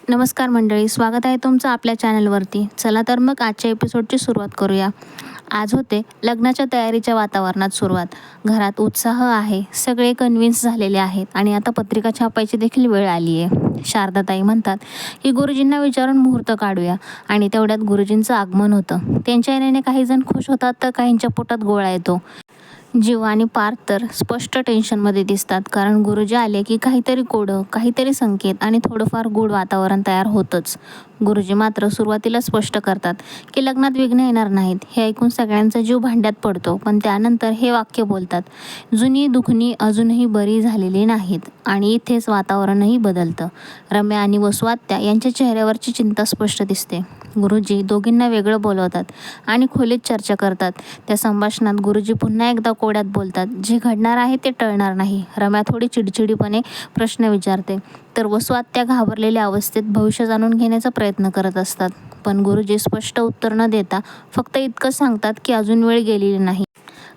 नमस्कार मंडळी, स्वागत आहे तुमचं आपल्या चॅनलवरती. चला तर मग आजच्या एपिसोडची सुरुवात करूया. आज होते लग्नाच्या तयारीच्या वातावरणात सुरुवात. घरात उत्साह आहे, सगळे कन्व्हिन्स झालेले आहेत आणि आता पत्रिका छापायची देखील वेळ आली आहे. शारदाताई म्हणतात की गुरुजींना विचारून मुहूर्त काढूया आणि तेवढ्यात गुरुजींचं आगमन होतं. त्यांच्या येण्याने काही जण खुश होतात तर काहींच्या पोटात गोळा येतो. जीवा आणि पार्थ तर स्पष्ट टेन्शनमध्ये दिसतात, कारण गुरुजी आले की काहीतरी कोडं, काहीतरी संकेत आणि थोडंफार गूढ वातावरण तयार होतंच. गुरुजी मात्र सुरुवातीला स्पष्ट करतात की लग्नात विघ्न येणार नाहीत. हे ऐकून सगळ्यांचा जीव भांड्यात पडतो, पण त्यानंतर हे वाक्य बोलतात, जुनी दुखणी अजूनही बरी झालेली नाहीत. आणि इथेच वातावरणही बदलतं. रम्या आणि वसुआत्या यांच्या चेहऱ्यावरची चिंता स्पष्ट दिसते. गुरुजी दोघींना वेगळं बोलवतात आणि खोलीत चर्चा करतात. त्या संभाषणात गुरुजी पुन्हा एकदा कोड्यात बोलतात, जे घडणार आहे ते टळणार नाही. रम्या थोडी चिडचिडीपणे प्रश्न विचारते, तर वसुआत्या घाबरलेल्या अवस्थेत भविष्य जाणून घेण्याचा प्रयत्न करत असतात. पण गुरुजी स्पष्ट उत्तर न देता फक्त इतकंच सांगतात की अजून वेळ गेलेली नाही.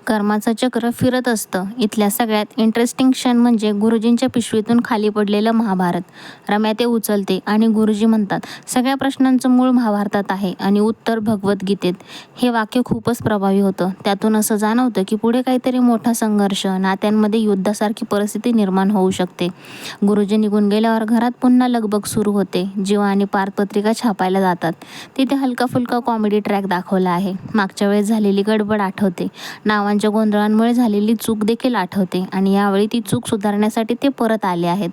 कर्माचं चक्र फिरत असतं. इथल्या सगळ्यात इंटरेस्टिंग क्षण म्हणजे गुरुजींच्या पिशवीतून खाली पडलेलं महाभारत. रम्या ते उचलते आणि गुरुजी म्हणतात, सगळ्या प्रश्नांचं मूळ महाभारतात आहे आणि उत्तर भगवद्गीतेत. हे वाक्य खूपच प्रभावी होतं. त्यातून असं जाणवतं की पुढे काहीतरी मोठा संघर्ष, नात्यांमध्ये युद्धासारखी परिस्थिती निर्माण होऊ शकते. गुरुजी निघून गेल्यावर घरात पुन्हा लगबग सुरू होते. जीवा आणि पार्थ पत्रिका छापायला जातात. तिथे हलका फुलका कॉमेडी ट्रॅक दाखवला आहे. मागच्या वेळेस झालेली गडबड आठवते, नावांच्या गोंधळांमुळे झालेली चूक देखील आठवते आणि यावेळी ती चूक सुधारण्यासाठी ते परत आले आहेत.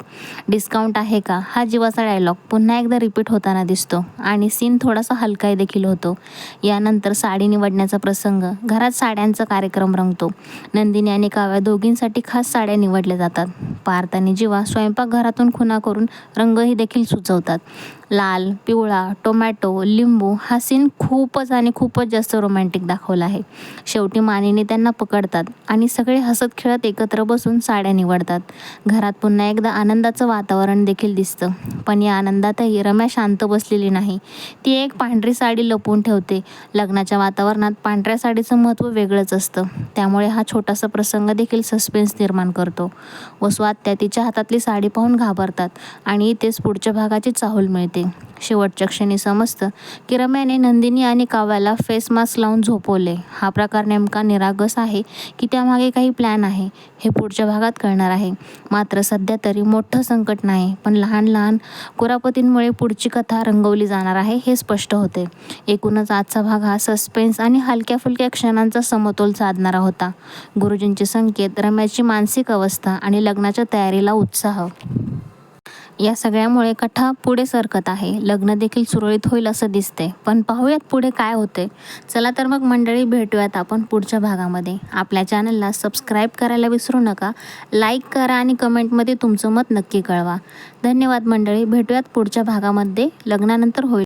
डिस्काउंट आहे का, हा जीवाचा डायलॉग पुन्हा एकदा रिपीट होताना दिसतो आणि सीन थोडासा हलकाही देखील होतो. यानंतर साडी निवडण्याचा प्रसंग. घरात साड्यांचा कार्यक्रम रंगतो. नंदिनी आणि काव्या दोघींसाठी खास साड्या निवडल्या जातात. पार्थ आणि जीवा स्वयंपाकघरातून खुणा करून रंगही देखील सुचवतात. लाल, पिवळा, टोमॅटो, लिंबू हा सीन खूपच जास्त रोमॅन्टिक दाखवला आहे. शेवटी मानिनी त्यांना पकडतात आणि सगळे हसत खेळत एकत्र बसून साड्या निवडतात. घरात पुन्हा एकदा आनंदाचं वातावरण देखील दिसतं. पण या आनंदातही रम्या शांत बसलेली नाही. ती एक पांढरी साडी लपवून ठेवते. लग्नाच्या वातावरणात पांढऱ्या साडीचं महत्त्व वेगळंच असतं. त्यामुळे हा छोटासा प्रसंग देखील सस्पेन्स निर्माण करतो. वसुआत्या तिच्या हातातली साडी पाहून घाबरतात आणि इथेच पुढच्या भागाची चाहूल मिळते. शेवटच्या क्षणी समजतं की रम्याने नंदिनी आणि काव्याला फेस मास्क लावून झोपवले. हा प्रकार नेमका निरागस आहे की त्यामागे काही प्लॅन आहे, हे पुढच्या भागात कळणार आहे. मात्र सध्या तरी मोठं संकट नाही, पण लहान लहान कुरापतींमुळे पुढची कथा रंगवली जाणार आहे हे स्पष्ट होते. एकूणच आजचा भाग हा सस्पेन्स आणि हलक्या फुलक्या क्षणांचा समतोल साधणारा होता. गुरुजींचे संकेत, रम्याची मानसिक अवस्था आणि लग्नाच्या तयारीला उत्साह, या सगळ्यामुळे कथा पुढे सरकत आहे. लग्न देखील सुरळीत होईल असं दिसते, पण पाहूयात पुढे काय होते. चला तर मग मंडळी, भेटूयात आपण पुढच्या भागामध्ये. आपल्या चॅनलला सबस्क्राईब करायला विसरू नका. लाईक करा आणि कमेंटमध्ये तुमचं मत नक्की कळवा. धन्यवाद मंडळी. भेटूयात पुढच्या भागामध्ये. लग्नानंतर होईल.